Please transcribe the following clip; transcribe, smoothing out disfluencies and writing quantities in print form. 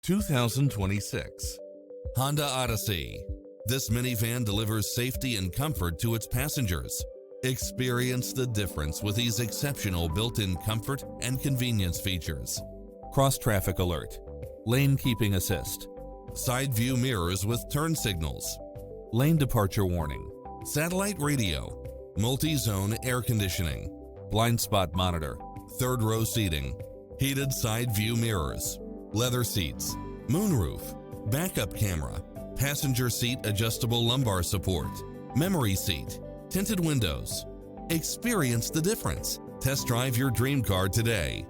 2026 Honda Odyssey. This minivan delivers safety and comfort to its passengers. Experience the difference with these exceptional built-in comfort and convenience features. Cross-traffic alert, lane keeping assist, side view mirrors with turn signals, lane departure warning, satellite radio, multi-zone air conditioning, blind spot monitor, third row seating, heated side view mirrors, leather seats, moonroof, backup camera, passenger seat adjustable lumbar support, memory seat, tinted windows. Experience the difference. Test drive your dream car today.